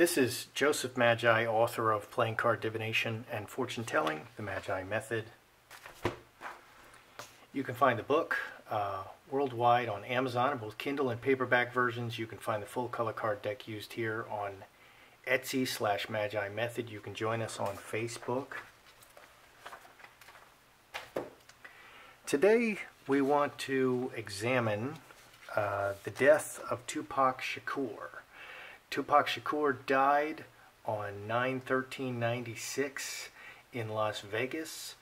This is Joseph Magi, author of Playing Card Divination and Fortune Telling, The Magi Method. You can find the book worldwide on Amazon in both Kindle and paperback versions. You can find the full color card deck used here on Etsy/Magi Method. You can join us on Facebook. Today we want to examine the death of Tupac Shakur. Tupac Shakur died on 9/13/96 in Las Vegas.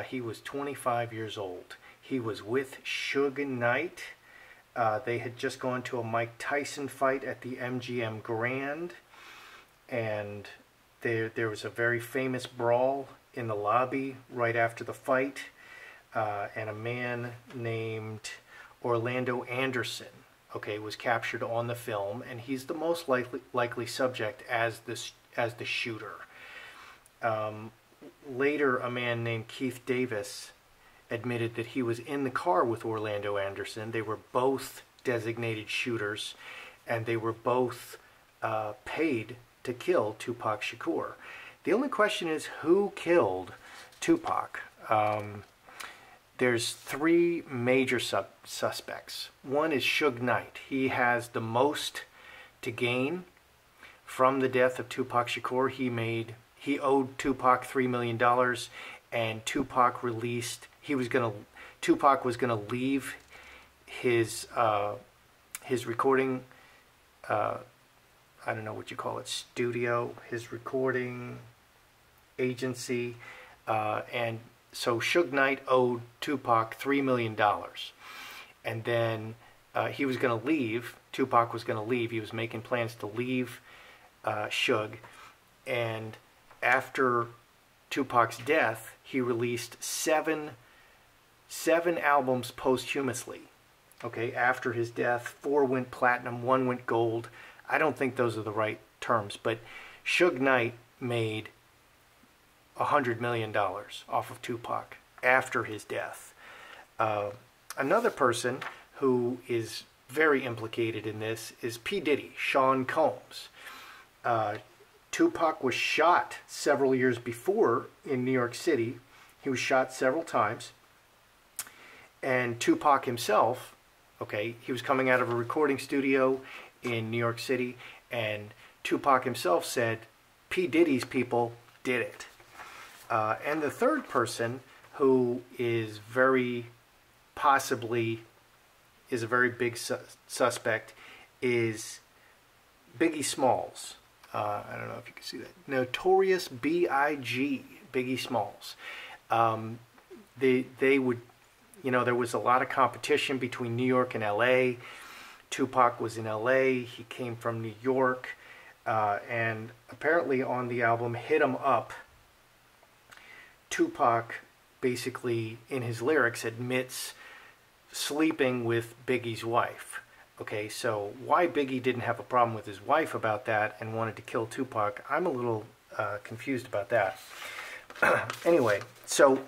He was 25 years old. He was with Suge Knight. They had just gone to a Mike Tyson fight at the MGM Grand, and there was a very famous brawl in the lobby right after the fight, and a man named Orlando Anderson, was captured on the film, and he's the most likely subject as the shooter. Later, a man named Keith Davis admitted that he was in the car with Orlando Anderson. They were both designated shooters, and they were both paid to kill Tupac Shakur. The only question is, who killed Tupac? There's three major suspects. One is Suge Knight. He has the most to gain from the death of Tupac Shakur. He owed Tupac $3 million, and Tupac Tupac was gonna leave his recording, I don't know what you call it, studio, his recording agency, and so Suge Knight owed Tupac $3 million, and then he was going to leave. Tupac was going to leave. He was making plans to leave Suge, and after Tupac's death, he released seven albums posthumously. After his death, 4 went platinum, 1 went gold. I don't think those are the right terms, but Suge Knight made $100 million off of Tupac after his death. Another person who is very implicated in this is P. Diddy, Sean Combs. Tupac was shot several years before in New York City. He was shot several times. And Tupac himself, he was coming out of a recording studio in New York City, and Tupac himself said, P. Diddy's people did it. And the third person, who is very possibly is a very big suspect, is Biggie Smalls. I don't know if you can see that. Notorious B.I.G. Biggie Smalls. They would, there was a lot of competition between New York and L.A. Tupac was in L.A. He came from New York, and apparently on the album Hit 'Em Up, Tupac basically, in his lyrics, admits sleeping with Biggie's wife. So why Biggie didn't have a problem with his wife about that and wanted to kill Tupac, I'm a little confused about that. Anyway, so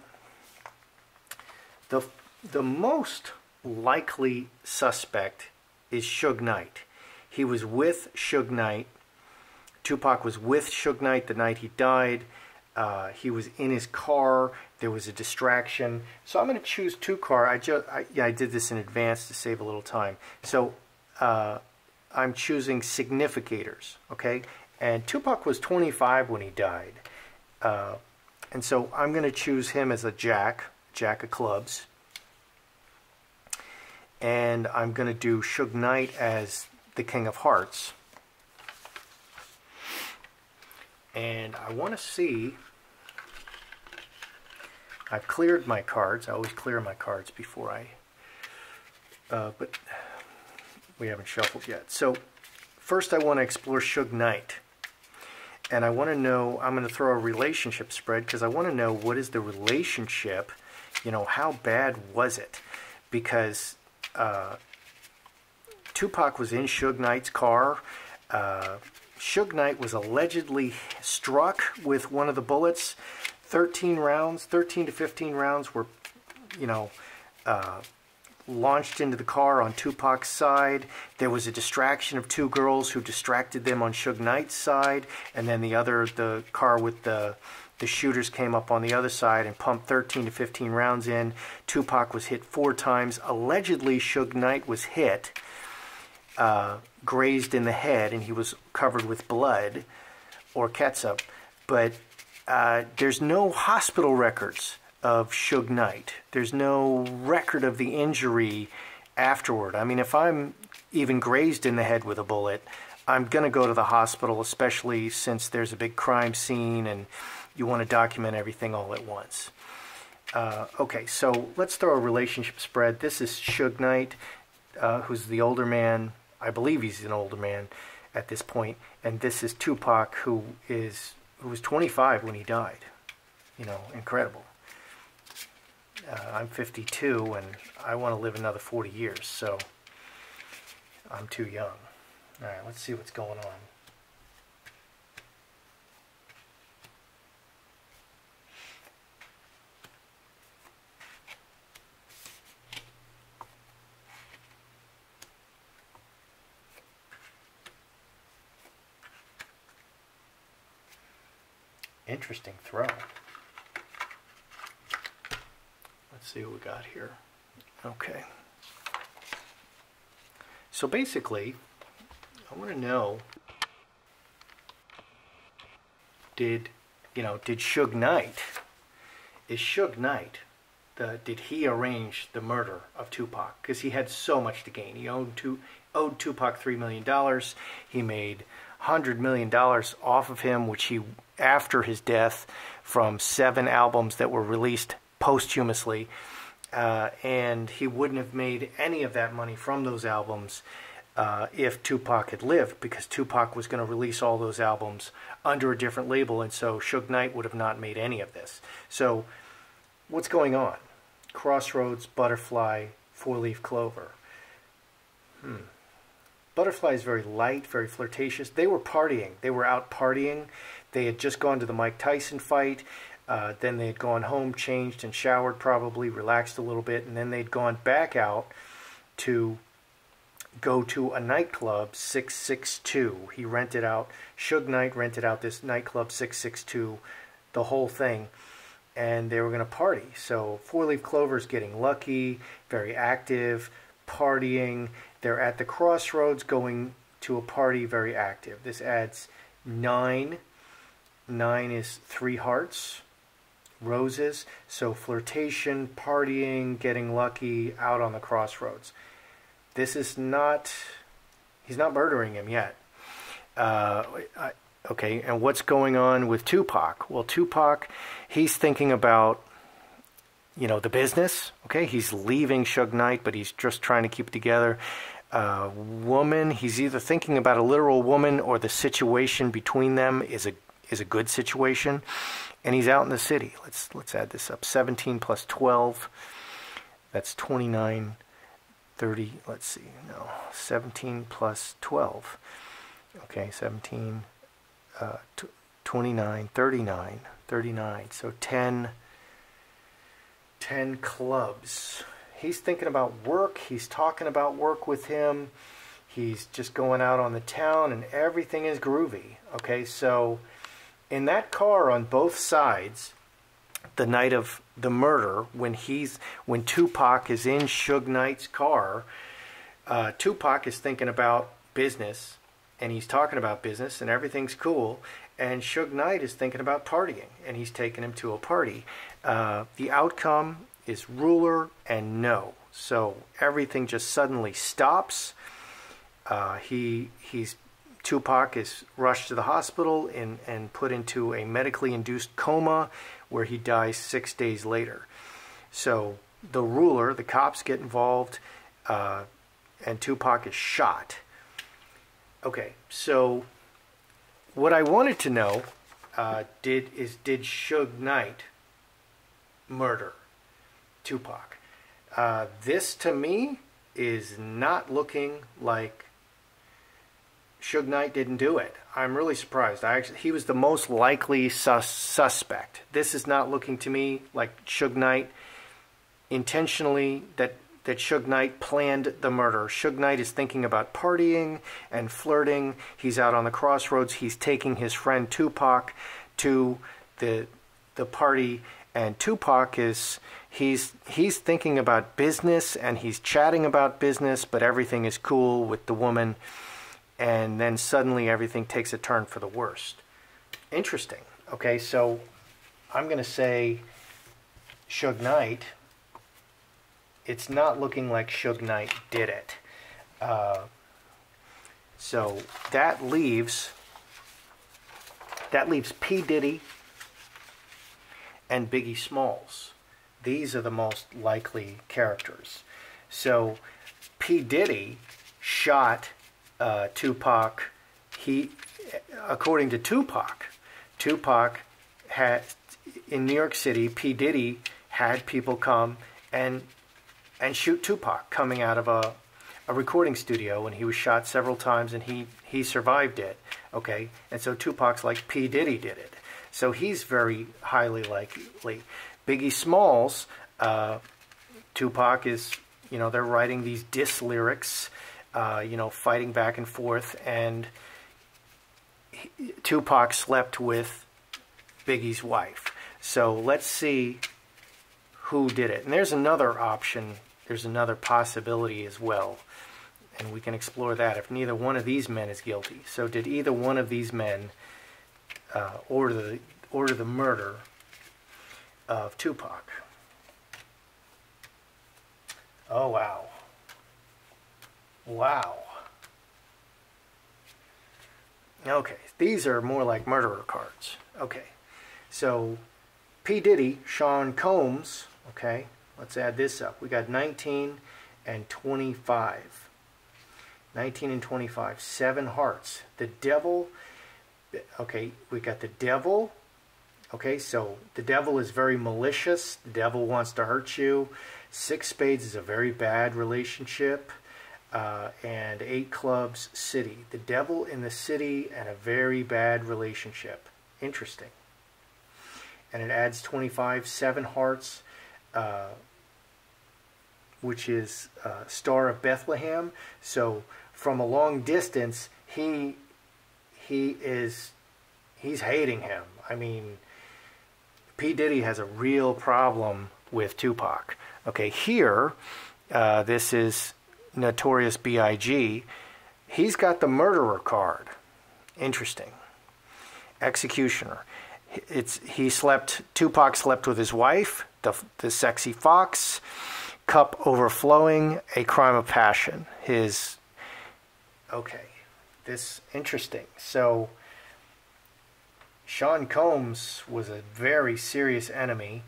the most likely suspect is Suge Knight. He was with Suge Knight. Tupac was with Suge Knight the night he died. He was in his car. There was a distraction. So I'm going to choose two cards. I did this in advance to save a little time. So I'm choosing significators, And Tupac was 25 when he died. And so I'm going to choose him as a jack of clubs. And I'm going to do Suge Knight as the king of hearts. And I want to see, I've cleared my cards. I always clear my cards before but we haven't shuffled yet. So first I want to explore Suge Knight. And I want to know, I'm going to throw a relationship spread because I want to know, what is the relationship, how bad was it? Because Tupac was in Suge Knight's car. Suge Knight was allegedly struck with one of the bullets. 13 to 15 rounds were, launched into the car on Tupac's side. There was a distraction of two girls who distracted them on Suge Knight's side, and then the car with the shooters came up on the other side and pumped 13 to 15 rounds in. Tupac was hit 4 times. Allegedly, Suge Knight was hit, grazed in the head, and he was covered with blood or ketchup. But there's no hospital records of Suge Knight. There's no record of the injury afterward. I mean, if I'm even grazed in the head with a bullet, I'm going to go to the hospital, especially since there's a big crime scene and you want to document everything all at once. Okay, so let's throw a relationship spread. This is Suge Knight, who's the older man. I believe he's an older man at this point. And this is Tupac, who was 25 when he died. You know, incredible. I'm 52, and I want to live another 40 years, so I'm too young. All right, let's see what's going on. Interesting throw. Let's see what we got here. Okay. So basically, I want to know, did Suge Knight, did he arrange the murder of Tupac? Because he had so much to gain. He owed Tupac $3 million. He made $100 million off of him, which he, after his death, from 7 albums that were released posthumously, and he wouldn't have made any of that money from those albums if Tupac had lived, because Tupac was going to release all those albums under a different label, and so Suge Knight would have not made any of this. So what's going on? Crossroads, Butterfly, 4-Leaf Clover. Butterfly is very light, very flirtatious. They were partying. They were out partying. They had just gone to the Mike Tyson fight. Then they had gone home, changed and showered, probably relaxed a little bit, and then they'd gone back out to go to a nightclub, 662. He rented out, Suge Knight rented out this nightclub, 662, the whole thing, and they were going to party. So 4-Leaf Clover's getting lucky, very active, partying. They're at the Crossroads going to a party, very active. This adds 9. 9 is 3 hearts. Roses, so flirtation, partying, getting lucky, out on the crossroads. This is not, he's not murdering him yet. Okay, and what's going on with Tupac? Well, Tupac, he's thinking about, you know, the business. Okay, he's leaving Suge Knight, but he's just trying to keep it together. Woman, he's either thinking about a literal woman or the situation between them is a good situation. And he's out in the city. Let's add this up. 17 plus 12. That's 29, 30. Let's see. No, 17 plus 12. Okay, 17, 29, 39, 39. So 10 clubs. He's thinking about work. He's talking about work with him. He's just going out on the town, and everything is groovy. Okay, so in that car on both sides, the night of the murder, when Tupac is in Suge Knight's car, Tupac is thinking about business, and he's talking about business, and everything's cool, and Suge Knight is thinking about partying, and he's taking him to a party. The outcome is ruler and no, so everything just suddenly stops. Tupac is rushed to the hospital and put into a medically induced coma where he dies 6 days later. So the ruler, the cops get involved, and Tupac is shot. Okay, so what I wanted to know did Suge Knight murder Tupac? This to me is not looking like Suge Knight didn't do it. I'm really surprised. He was the most likely suspect. This is not looking to me like Suge Knight intentionally, that that Suge Knight planned the murder. Suge Knight is thinking about partying and flirting. He's out on the crossroads. He's taking his friend Tupac to the party, and Tupac is he's thinking about business, and he's chatting about business, but everything is cool with the woman, and then suddenly everything takes a turn for the worst. Interesting. Okay, so I'm going to say Suge Knight. It's not looking like Suge Knight did it. So that leaves P. Diddy and Biggie Smalls. These are the most likely characters. So P. Diddy shot Tupac. According to Tupac had in New York City. P. Diddy had people come and shoot Tupac coming out of a recording studio, and he was shot several times, and he survived it. Okay, and so Tupac's like, P. Diddy did it. So he's very highly likely. Biggie Smalls, Tupac is, they're writing these diss lyrics, fighting back and forth, and Tupac slept with Biggie's wife. So let's see who did it. And there's another option, there's another possibility as well, and we can explore that if neither one of these men is guilty. So did either one of these men order the murder of Tupac? Oh, wow. Wow. Okay, these are more like murderer cards. Okay, so P. Diddy, Sean Combs, okay, let's add this up. We got 19 and 25. 19 and 25, 7 hearts. The devil, okay, we got the devil. Okay, so the devil is very malicious. The devil wants to hurt you. 6 spades is a very bad relationship. And 8 clubs, city. The devil in the city and a very bad relationship. Interesting. And it adds 25, 7 hearts, which is Star of Bethlehem. So from a long distance, he's hating him. I mean, P. Diddy has a real problem with Tupac. Okay, here, this is Notorious B.I.G. He's got the murderer card. Interesting. Executioner. Tupac slept with his wife, the sexy fox, cup overflowing, a crime of passion. Okay, this interesting. So Sean Combs was a very serious enemy,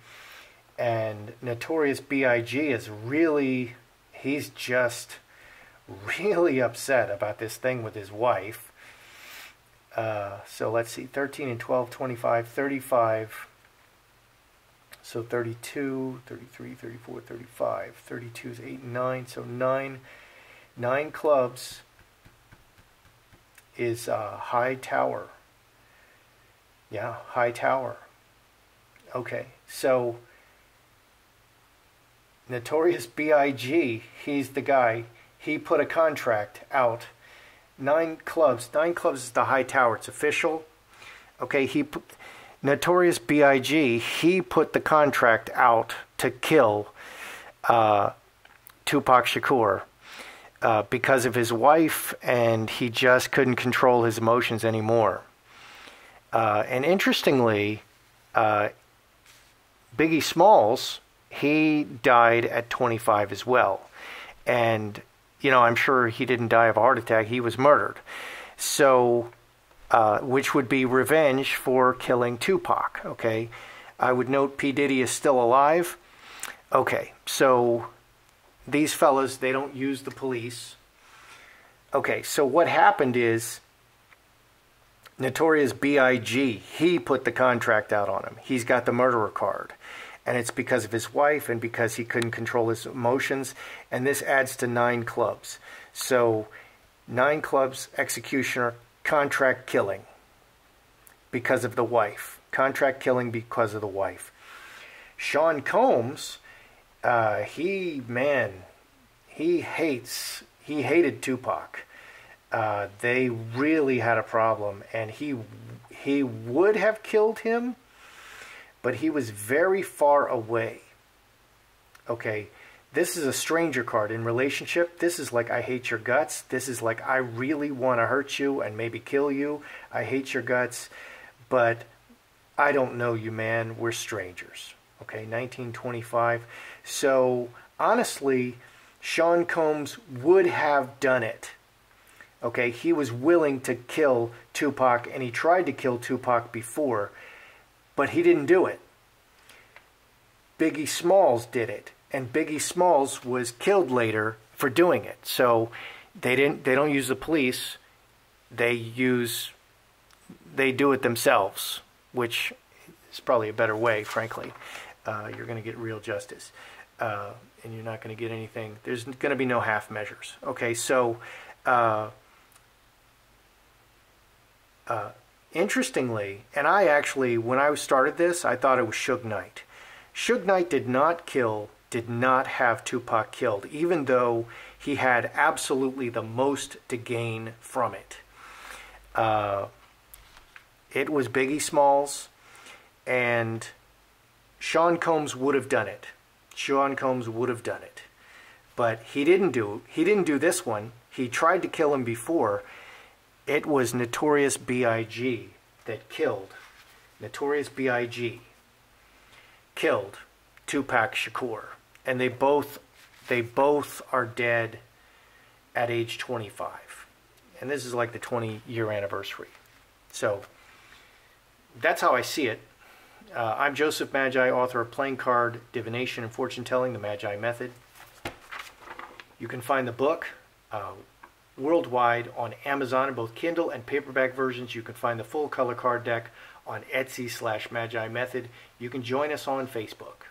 and Notorious B.I.G. is he's just really upset about this thing with his wife. So let's see, 13 and 12, 25, 35. So 32, 33, 34, 35. 32 is 8 and 9. So 9 clubs is High Tower. Yeah, High Tower. Okay, so Notorious B.I.G., he's the guy. He put a contract out. 9 clubs. 9 clubs is the High Tower. It's official. Okay, Notorious B.I.G., he put the contract out to kill Tupac Shakur because of his wife, and he just couldn't control his emotions anymore. And interestingly, Biggie Smalls, he died at 25 as well. And, I'm sure he didn't die of a heart attack. He was murdered. So, which would be revenge for killing Tupac, okay? I would note P. Diddy is still alive. Okay, so these fellas, they don't use the police. Okay, so what happened is Notorious B.I.G., he put the contract out on him. He's got the murderer card. And it's because of his wife and because he couldn't control his emotions. And this adds to 9 clubs. So 9 clubs, executioner, contract killing because of the wife. Contract killing because of the wife. Sean Combs, he hated Tupac. They really had a problem, and he would have killed him, but he was very far away. Okay, this is a stranger card. In relationship, this is like I hate your guts. This is like I really want to hurt you and maybe kill you. I hate your guts, but I don't know you, man. We're strangers. Okay, 1925. So honestly, Sean Combs would have done it. Okay, he was willing to kill Tupac, and he tried to kill Tupac before, but he didn't do it. Biggie Smalls did it, and Biggie Smalls was killed later for doing it. So they don't use the police. They do it themselves, which is probably a better way, frankly. You're going to get real justice, and you're not going to get anything. There's going to be no half measures. Okay, so interestingly, and I actually, when I started this, I thought it was Suge Knight. Suge Knight did not have Tupac killed, even though he had absolutely the most to gain from it. It was Biggie Smalls, and Sean Combs would have done it. Sean Combs would have done it, but he didn't do this one. He tried to kill him before. It was Notorious B.I.G. that killed. Notorious B.I.G. killed Tupac Shakur, and they both are dead at age 25, and this is like the 20-year anniversary. So that's how I see it. I'm Joseph Magi, author of Playing Card, Divination, and Fortune Telling, The Magi Method. You can find the book worldwide on Amazon in both Kindle and paperback versions. You can find the full color card deck on Etsy/Magi Method. You can join us on Facebook.